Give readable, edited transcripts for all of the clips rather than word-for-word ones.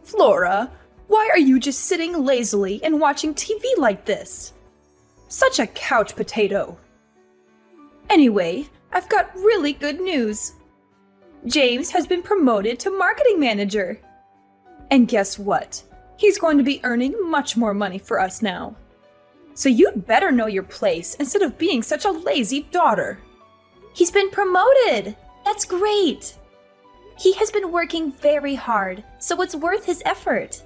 Flora, why are you just sitting lazily and watching TV like this? Such a couch potato. Anyway, I've got really good news. James has been promoted to marketing manager. And guess what? He's going to be earning much more money for us now. So you'd better know your place instead of being such a lazy daughter. He's been promoted! That's great! He has been working very hard, so it's worth his effort.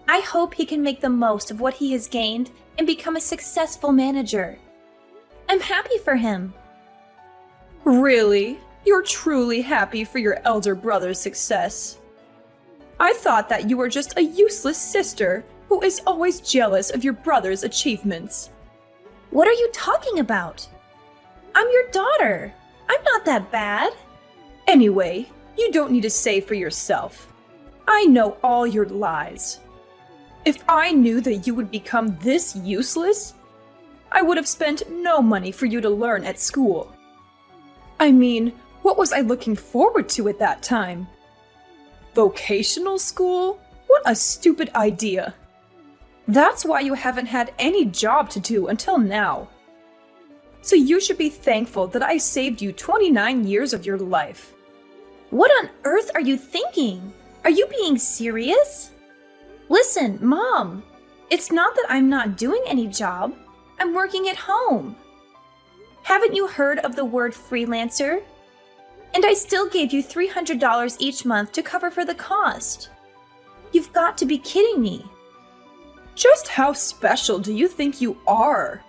I hope he can make the most of what he has gained and become a successful manager. I'm happy for him. Really? You're truly happy for your elder brother's success? I thought that you were just a useless sister who is always jealous of your brother's achievements. What are you talking about? I'm your daughter. I'm not that bad. Anyway, you don't need to say for yourself. I know all your lies. If I knew that you would become this useless, I would have spent no money for you to learn at school. I mean, what was I looking forward to at that time? Vocational school? What a stupid idea. That's why you haven't had any job to do until now. So you should be thankful that I saved you 29 years of your life. What on earth are you thinking? Are you being serious? Listen, Mom, it's not that I'm not doing any job. I'm working at home. Haven't you heard of the word freelancer? And I still gave you $300 each month to cover for the cost. You've got to be kidding me. Just how special do you think you are?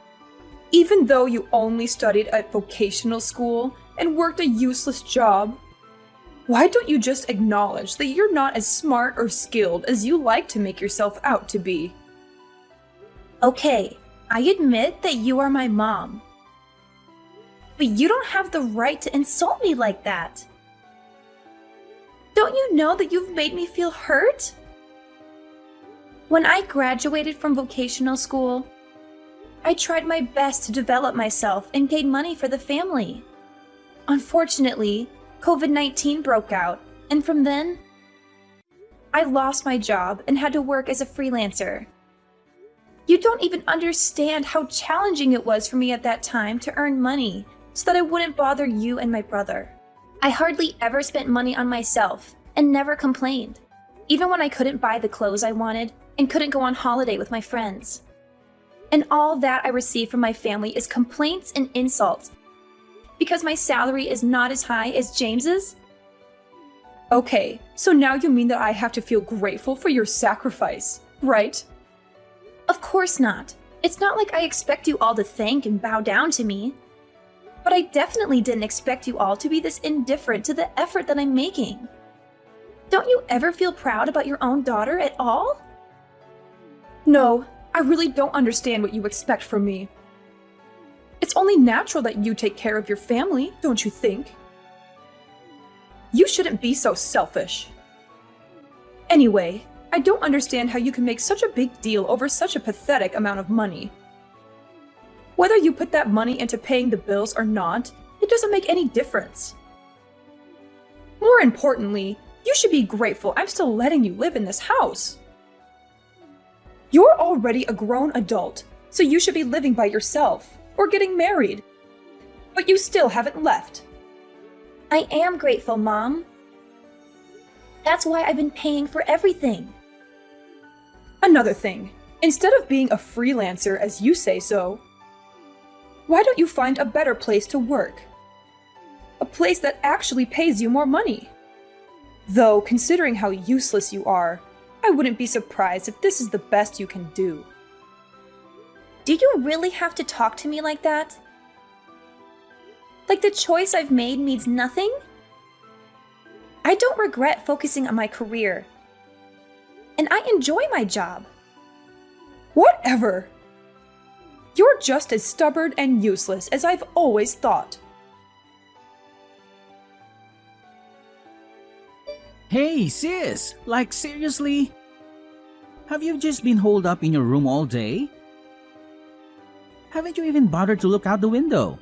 Even though you only studied at vocational school and worked a useless job, why don't you just acknowledge that you're not as smart or skilled as you like to make yourself out to be? Okay, I admit that you are my mom. But you don't have the right to insult me like that. Don't you know that you've made me feel hurt? When I graduated from vocational school, I tried my best to develop myself and gain money for the family. Unfortunately, COVID-19 broke out, and from then, I lost my job and had to work as a freelancer. You don't even understand how challenging it was for me at that time to earn money so that I wouldn't bother you and my brother. I hardly ever spent money on myself and never complained, even when I couldn't buy the clothes I wanted and couldn't go on holiday with my friends. And all that I receive from my family is complaints and insults because my salary is not as high as James's. Okay, so now you mean that I have to feel grateful for your sacrifice, right? Of course not. It's not like I expect you all to thank and bow down to me. But I definitely didn't expect you all to be this indifferent to the effort that I'm making. Don't you ever feel proud about your own daughter at all? No, I really don't understand what you expect from me. It's only natural that you take care of your family, don't you think? You shouldn't be so selfish. Anyway, I don't understand how you can make such a big deal over such a pathetic amount of money. Whether you put that money into paying the bills or not, it doesn't make any difference. More importantly, you should be grateful I'm still letting you live in this house. You're already a grown adult, so you should be living by yourself or getting married. But you still haven't left. I am grateful, Mom. That's why I've been paying for everything. Another thing, instead of being a freelancer as you say so, why don't you find a better place to work? A place that actually pays you more money. Though, considering how useless you are, I wouldn't be surprised if this is the best you can do. Do you really have to talk to me like that? Like the choice I've made means nothing? I don't regret focusing on my career. And I enjoy my job. Whatever! You're just as stubborn and useless as I've always thought. Hey, sis! Like, seriously? Have you just been holed up in your room all day? Haven't you even bothered to look out the window?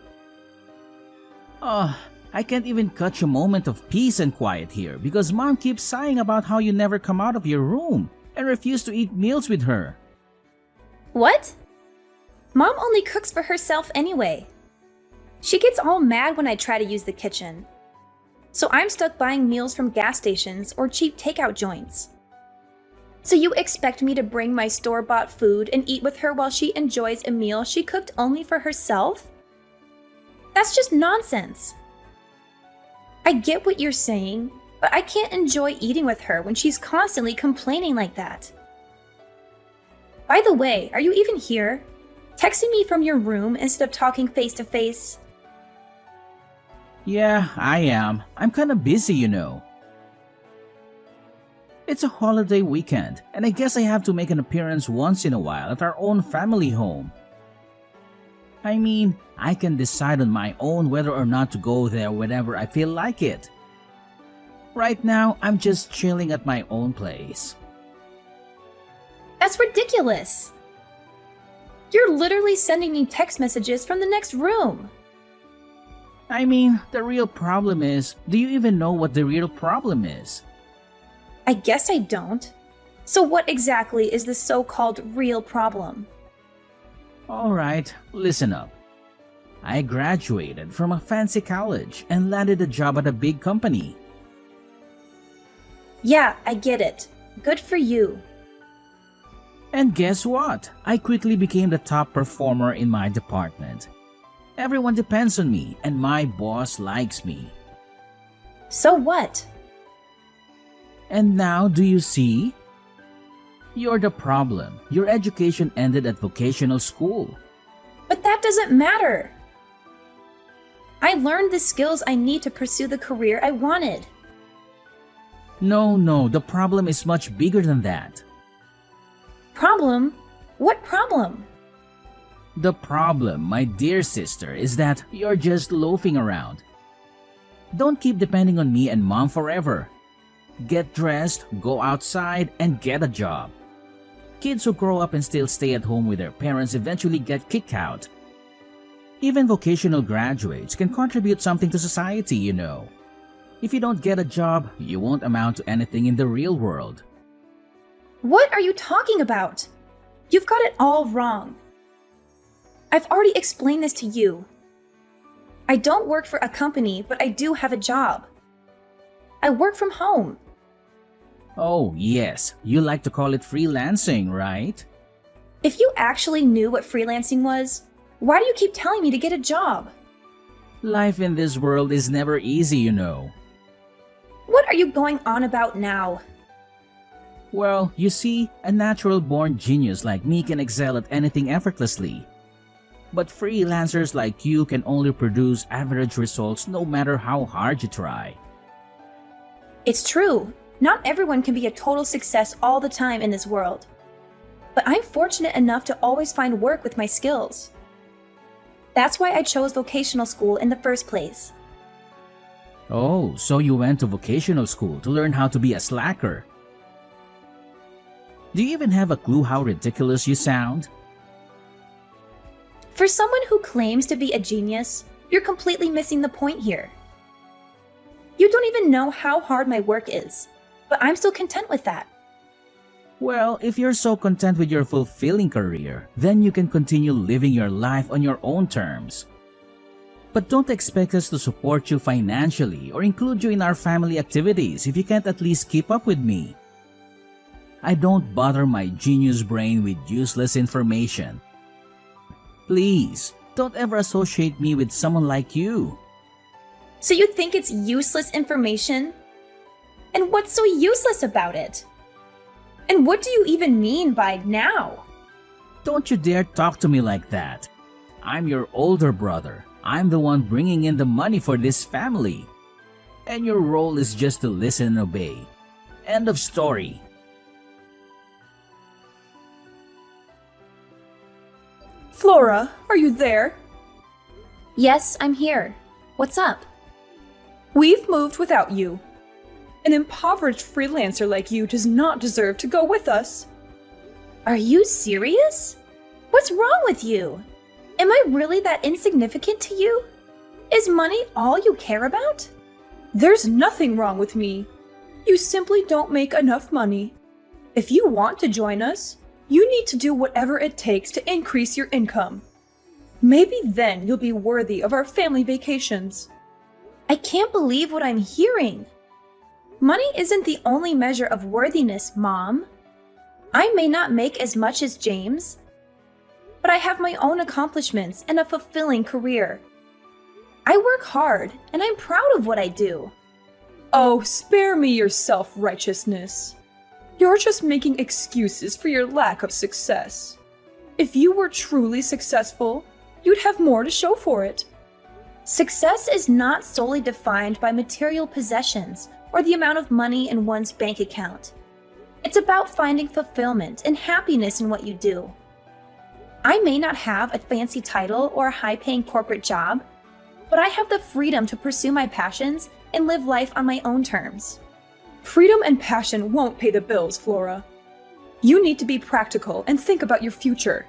I can't even catch a moment of peace and quiet here because Mom keeps sighing about how you never come out of your room and refuse to eat meals with her. What? Mom only cooks for herself anyway. She gets all mad when I try to use the kitchen. So I'm stuck buying meals from gas stations or cheap takeout joints. So you expect me to bring my store-bought food and eat with her while she enjoys a meal she cooked only for herself? That's just nonsense. I get what you're saying, but I can't enjoy eating with her when she's constantly complaining like that. By the way, are you even here? Texting me from your room instead of talking face to face? Yeah, I am. I'm kinda busy, you know. It's a holiday weekend, and I guess I have to make an appearance once in a while at our own family home. I mean, I can decide on my own whether or not to go there whenever I feel like it. Right now, I'm just chilling at my own place. That's ridiculous. You're literally sending me text messages from the next room. I mean, the real problem is, do you even know what the real problem is? I guess I don't. So what exactly is the so-called real problem? Alright, listen up. I graduated from a fancy college and landed a job at a big company. Yeah, I get it. Good for you. And guess what? I quickly became the top performer in my department. Everyone depends on me and my boss likes me. So what? And now, do you see? You're the problem. Your education ended at vocational school. But that doesn't matter. I learned the skills I need to pursue the career I wanted. No, the problem is much bigger than that. Problem? What problem? The problem, my dear sister, is that you're just loafing around. Don't keep depending on me and Mom forever. Get dressed, go outside, and get a job. Kids who grow up and still stay at home with their parents eventually get kicked out. Even vocational graduates can contribute something to society, you know. If you don't get a job, you won't amount to anything in the real world. What are you talking about? You've got it all wrong. I've already explained this to you. I don't work for a company, but I do have a job. I work from home. Oh, yes, you like to call it freelancing, right? If you actually knew what freelancing was, why do you keep telling me to get a job? Life in this world is never easy, you know. What are you going on about now? Well, you see, a natural-born genius like me can excel at anything effortlessly. But freelancers like you can only produce average results no matter how hard you try. It's true. Not everyone can be a total success all the time in this world. But I'm fortunate enough to always find work with my skills. That's why I chose vocational school in the first place. Oh, so you went to vocational school to learn how to be a slacker. Do you even have a clue how ridiculous you sound? For someone who claims to be a genius, you're completely missing the point here. You don't even know how hard my work is, but I'm still content with that. Well, if you're so content with your fulfilling career, then you can continue living your life on your own terms. But don't expect us to support you financially or include you in our family activities if you can't at least keep up with me. I don't bother my genius brain with useless information. Please, don't ever associate me with someone like you. So you think it's useless information? And what's so useless about it? And what do you even mean by now? Don't you dare talk to me like that. I'm your older brother. I'm the one bringing in the money for this family. And your role is just to listen and obey. End of story. Flora, are you there? Yes, I'm here. What's up? We've moved without you. An impoverished freelancer like you does not deserve to go with us. Are you serious? What's wrong with you? Am I really that insignificant to you? Is money all you care about? There's nothing wrong with me. You simply don't make enough money. If you want to join us, you need to do whatever it takes to increase your income. Maybe then you'll be worthy of our family vacations. I can't believe what I'm hearing. Money isn't the only measure of worthiness, Mom. I may not make as much as James, but I have my own accomplishments and a fulfilling career. I work hard, and I'm proud of what I do. Oh, spare me your self-righteousness. You're just making excuses for your lack of success. If you were truly successful, you'd have more to show for it. Success is not solely defined by material possessions or the amount of money in one's bank account. It's about finding fulfillment and happiness in what you do. I may not have a fancy title or a high-paying corporate job, but I have the freedom to pursue my passions and live life on my own terms. Freedom and passion won't pay the bills, Flora. You need to be practical and think about your future.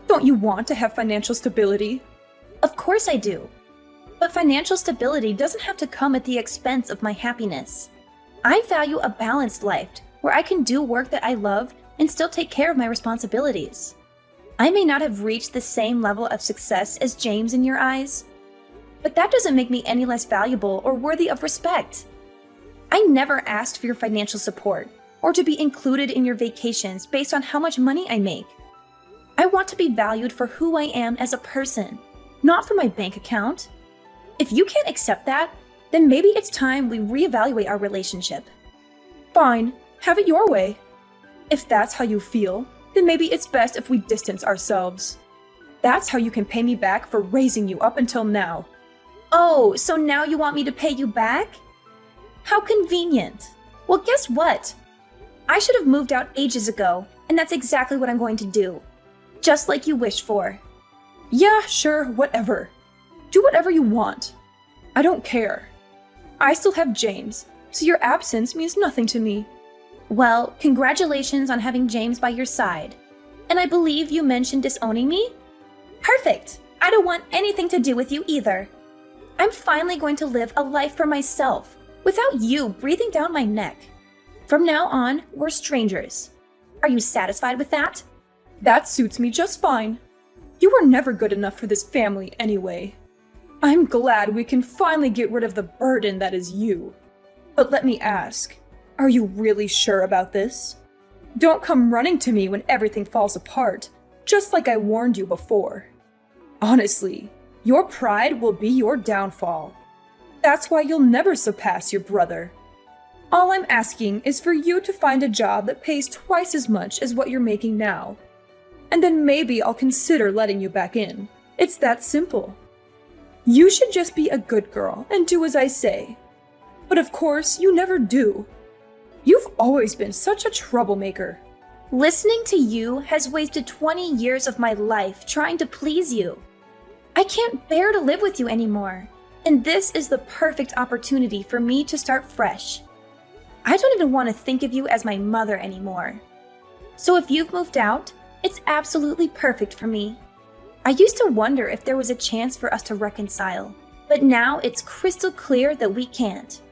Don't you want to have financial stability? Of course I do. But financial stability doesn't have to come at the expense of my happiness. I value a balanced life where I can do work that I love and still take care of my responsibilities. I may not have reached the same level of success as James in your eyes, but that doesn't make me any less valuable or worthy of respect. I never asked for your financial support or to be included in your vacations based on how much money I make. I want to be valued for who I am as a person, not for my bank account. If you can't accept that, then maybe it's time we reevaluate our relationship. Fine, have it your way. If that's how you feel, then maybe it's best if we distance ourselves. That's how you can pay me back for raising you up until now. Oh, so now you want me to pay you back? How convenient. Well, guess what? I should have moved out ages ago, and that's exactly what I'm going to do. Just like you wished for. Yeah, sure, whatever. Do whatever you want. I don't care. I still have James, so your absence means nothing to me. Well, congratulations on having James by your side. And I believe you mentioned disowning me? Perfect! I don't want anything to do with you either. I'm finally going to live a life for myself, without you breathing down my neck. From now on, we're strangers. Are you satisfied with that? That suits me just fine. You were never good enough for this family anyway. I'm glad we can finally get rid of the burden that is you. But let me ask, are you really sure about this? Don't come running to me when everything falls apart, just like I warned you before. Honestly, your pride will be your downfall. That's why you'll never surpass your brother. All I'm asking is for you to find a job that pays twice as much as what you're making now. And then maybe I'll consider letting you back in. It's that simple. You should just be a good girl and do as I say. But of course, you never do. You've always been such a troublemaker. Listening to you has wasted 20 years of my life trying to please you. I can't bear to live with you anymore, and this is the perfect opportunity for me to start fresh. I don't even want to think of you as my mother anymore. So if you've moved out, it's absolutely perfect for me. I used to wonder if there was a chance for us to reconcile, but now it's crystal clear that we can't.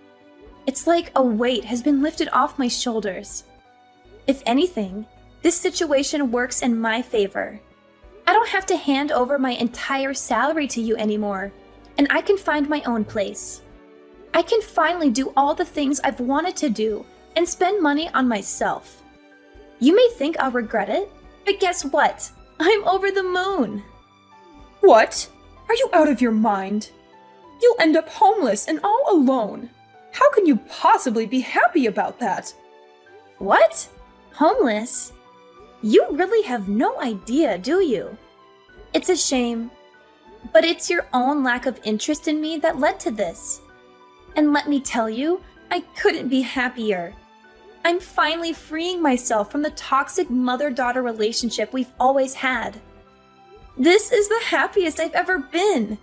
It's like a weight has been lifted off my shoulders. If anything, this situation works in my favor. I don't have to hand over my entire salary to you anymore, and I can find my own place. I can finally do all the things I've wanted to do and spend money on myself. You may think I'll regret it, but guess what? I'm over the moon. What? Are you out of your mind? You'll end up homeless and all alone. How can you possibly be happy about that? What? Homeless? You really have no idea, do you? It's a shame, but it's your own lack of interest in me that led to this. And let me tell you, I couldn't be happier. I'm finally freeing myself from the toxic mother-daughter relationship we've always had. This is the happiest I've ever been.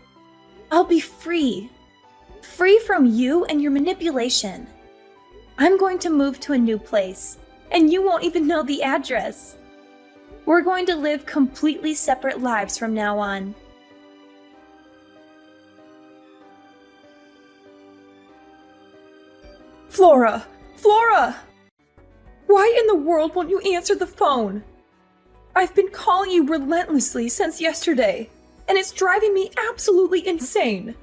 I'll be free. Free from you and your manipulation. I'm going to move to a new place, and you won't even know the address. We're going to live completely separate lives from now on. Flora! Flora! Why in the world won't you answer the phone? I've been calling you relentlessly since yesterday, and it's driving me absolutely insane.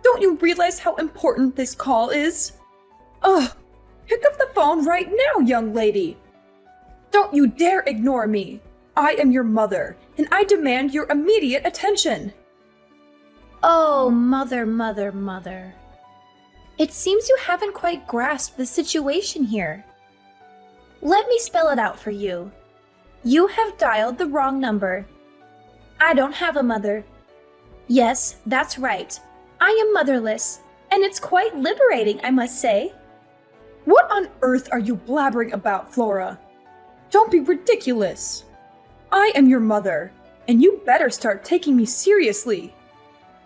Don't you realize how important this call is? Ugh! Pick up the phone right now, young lady! Don't you dare ignore me! I am your mother, and I demand your immediate attention! Oh, mother, mother, mother. It seems you haven't quite grasped the situation here. Let me spell it out for you. You have dialed the wrong number. I don't have a mother. Yes, that's right. I am motherless, and it's quite liberating, I must say. What on earth are you blabbering about, Flora? Don't be ridiculous. I am your mother, and you better start taking me seriously.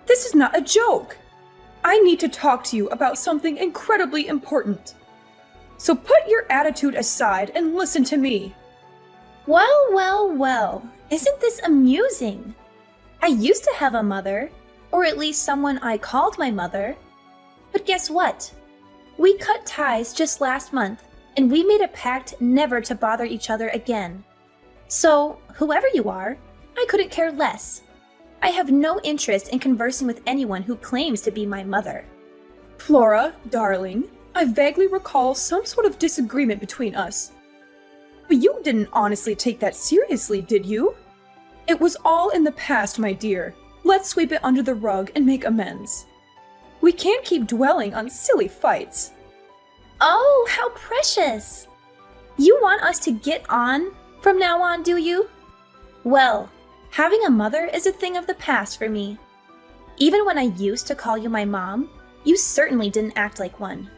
This is not a joke. I need to talk to you about something incredibly important. So put your attitude aside and listen to me. Well, well, well. Isn't this amusing? I used to have a mother, or at least someone I called my mother. But guess what? We cut ties just last month, and we made a pact never to bother each other again. So, whoever you are, I couldn't care less. I have no interest in conversing with anyone who claims to be my mother. Flora, darling, I vaguely recall some sort of disagreement between us. But you didn't honestly take that seriously, did you? It was all in the past, my dear. Let's sweep it under the rug and make amends. We can't keep dwelling on silly fights. Oh, how precious! You want us to get on from now on, do you? Well, having a mother is a thing of the past for me. Even when I used to call you my mom, you certainly didn't act like one.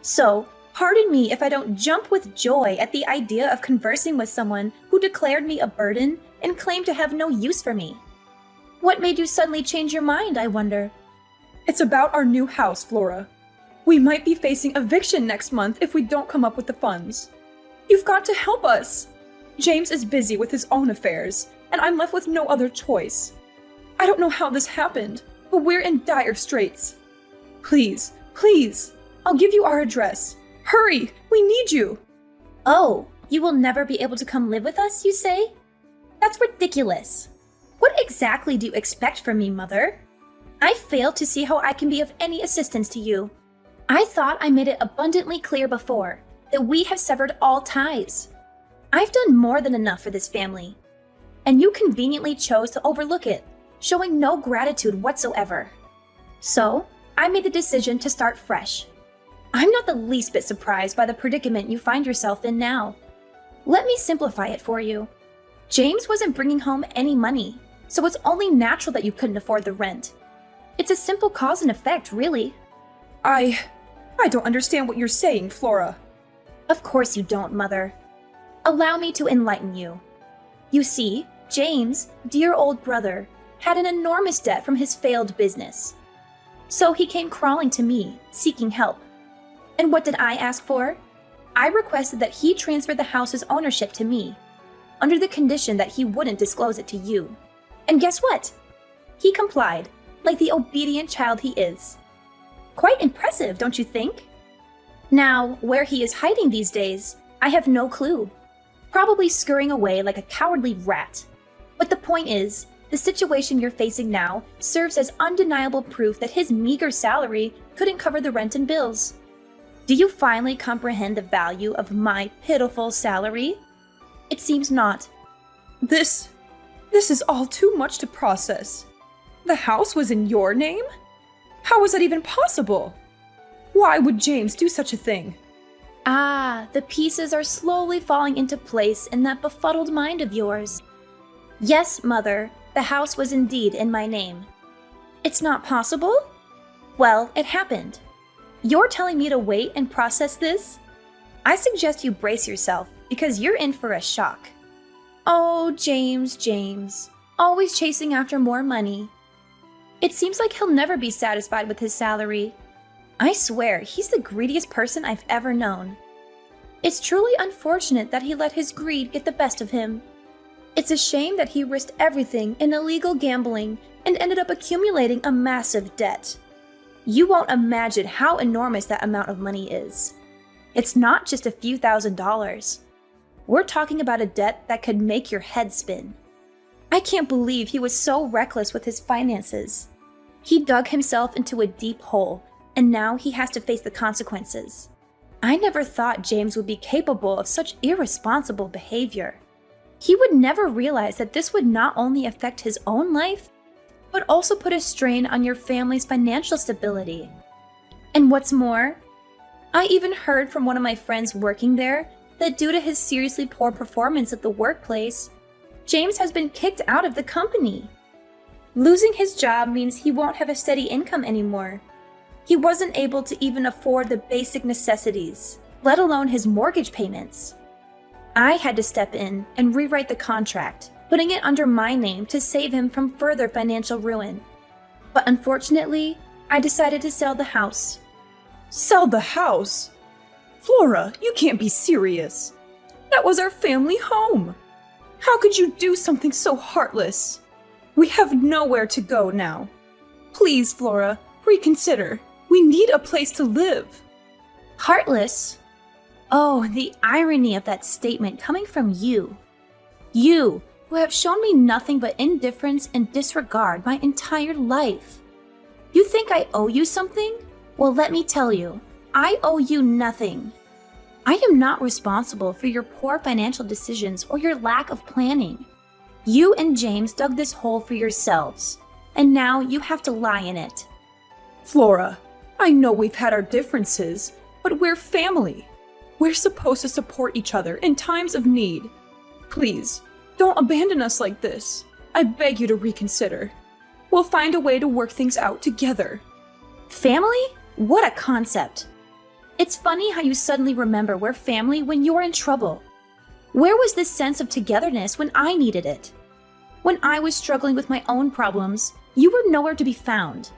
So, pardon me if I don't jump with joy at the idea of conversing with someone who declared me a burden and claimed to have no use for me. What made you suddenly change your mind, I wonder? It's about our new house, Flora. We might be facing eviction next month if we don't come up with the funds. You've got to help us. James is busy with his own affairs, and I'm left with no other choice. I don't know how this happened, but we're in dire straits. Please, please, I'll give you our address. Hurry, we need you. Oh, you will never be able to come live with us, you say? That's ridiculous. What exactly do you expect from me, Mother? I fail to see how I can be of any assistance to you. I thought I made it abundantly clear before that we have severed all ties. I've done more than enough for this family, and you conveniently chose to overlook it, showing no gratitude whatsoever. So, I made the decision to start fresh. I'm not the least bit surprised by the predicament you find yourself in now. Let me simplify it for you. James wasn't bringing home any money, so it's only natural that you couldn't afford the rent. It's a simple cause and effect, really. I don't understand what you're saying, Flora. Of course you don't, Mother. Allow me to enlighten you. You see, James, dear old brother, had an enormous debt from his failed business. So he came crawling to me, seeking help. And what did I ask for? I requested that he transfer the house's ownership to me, under the condition that he wouldn't disclose it to you. And guess what? He complied, like the obedient child he is. Quite impressive, don't you think? Now, where he is hiding these days, I have no clue. Probably scurrying away like a cowardly rat. But the point is, the situation you're facing now serves as undeniable proof that his meager salary couldn't cover the rent and bills. Do you finally comprehend the value of my pitiful salary? It seems not. This is all too much to process. The house was in your name? How was that even possible? Why would James do such a thing? Ah, the pieces are slowly falling into place in that befuddled mind of yours. Yes, Mother, the house was indeed in my name. It's not possible? Well, it happened. You're telling me to wait and process this? I suggest you brace yourself, because you're in for a shock. Oh, James, always chasing after more money. It seems like he'll never be satisfied with his salary. I swear, he's the greediest person I've ever known. It's truly unfortunate that he let his greed get the best of him. It's a shame that he risked everything in illegal gambling and ended up accumulating a massive debt. You won't imagine how enormous that amount of money is. It's not just a few $1,000s. We're talking about a debt that could make your head spin. I can't believe he was so reckless with his finances. He dug himself into a deep hole, and now he has to face the consequences. I never thought James would be capable of such irresponsible behavior. He would never realize that this would not only affect his own life, but also put a strain on your family's financial stability. And what's more, I even heard from one of my friends working there that due to his seriously poor performance at the workplace, James has been kicked out of the company. Losing his job means he won't have a steady income anymore. He wasn't able to even afford the basic necessities, let alone his mortgage payments. I had to step in and rewrite the contract, putting it under my name to save him from further financial ruin. But unfortunately, I decided to sell the house. Sell the house? Flora, you can't be serious. That was our family home. How could you do something so heartless? We have nowhere to go now. Please, Flora, reconsider. We need a place to live. Heartless? Oh, the irony of that statement coming from you. You, who have shown me nothing but indifference and disregard my entire life. You think I owe you something? Well, let me tell you, I owe you nothing. I am not responsible for your poor financial decisions or your lack of planning. You and James dug this hole for yourselves, and now you have to lie in it. Flora, I know we've had our differences, but we're family. We're supposed to support each other in times of need. Please, don't abandon us like this. I beg you to reconsider. We'll find a way to work things out together. Family? What a concept. It's funny how you suddenly remember we're family when you're in trouble. Where was this sense of togetherness when I needed it? When I was struggling with my own problems, you were nowhere to be found.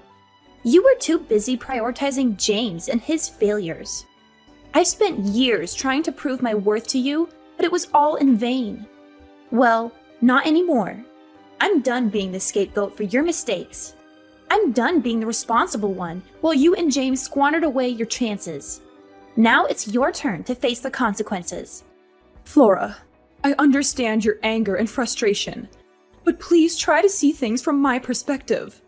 You were too busy prioritizing James and his failures. I spent years trying to prove my worth to you, but it was all in vain. Well, not anymore. I'm done being the scapegoat for your mistakes. I'm done being the responsible one while you and James squandered away your chances. Now it's your turn to face the consequences. Flora, I understand your anger and frustration, but please try to see things from my perspective.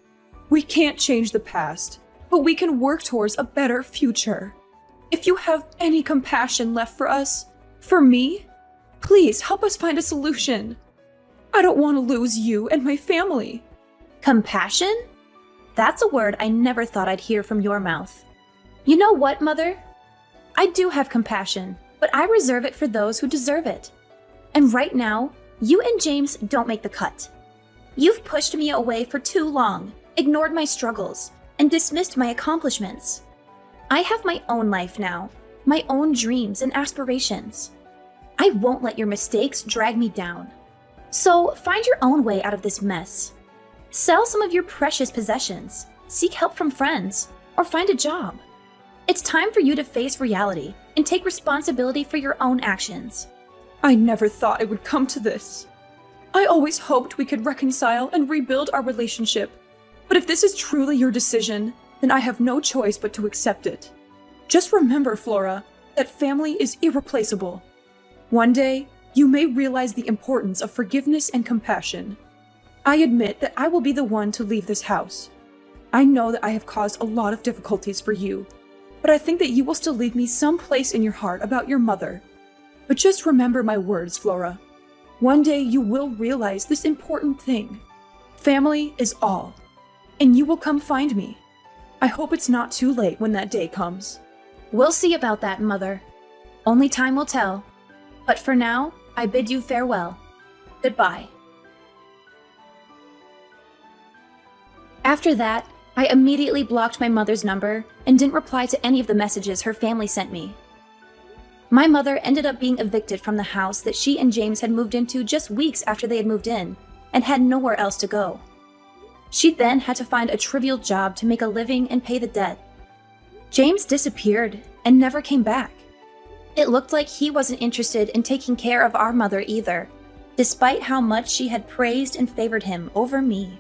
We can't change the past, but we can work towards a better future. If you have any compassion left for us, for me, please help us find a solution. I don't want to lose you and my family. Compassion? That's a word I never thought I'd hear from your mouth. You know what, Mother? I do have compassion, but I reserve it for those who deserve it. And right now, you and James don't make the cut. You've pushed me away for too long, ignored my struggles, and dismissed my accomplishments. I have my own life now, my own dreams and aspirations. I won't let your mistakes drag me down. So find your own way out of this mess. Sell some of your precious possessions, seek help from friends, or find a job. It's time for you to face reality and take responsibility for your own actions. I never thought it would come to this. I always hoped we could reconcile and rebuild our relationship. But if this is truly your decision, then I have no choice but to accept it. Just remember, Flora, that family is irreplaceable. One day, you may realize the importance of forgiveness and compassion. I admit that I will be the one to leave this house. I know that I have caused a lot of difficulties for you, but I think that you will still leave me some place in your heart about your mother. But just remember my words, Flora. One day you will realize this important thing. Family is all, and you will come find me. I hope it's not too late when that day comes. We'll see about that, Mother. Only time will tell. But for now, I bid you farewell. Goodbye. After that, I immediately blocked my mother's number and didn't reply to any of the messages her family sent me. My mother ended up being evicted from the house that she and James had moved into just weeks after they had moved in, and had nowhere else to go. She then had to find a trivial job to make a living and pay the debt. James disappeared and never came back. It looked like he wasn't interested in taking care of our mother either, despite how much she had praised and favored him over me.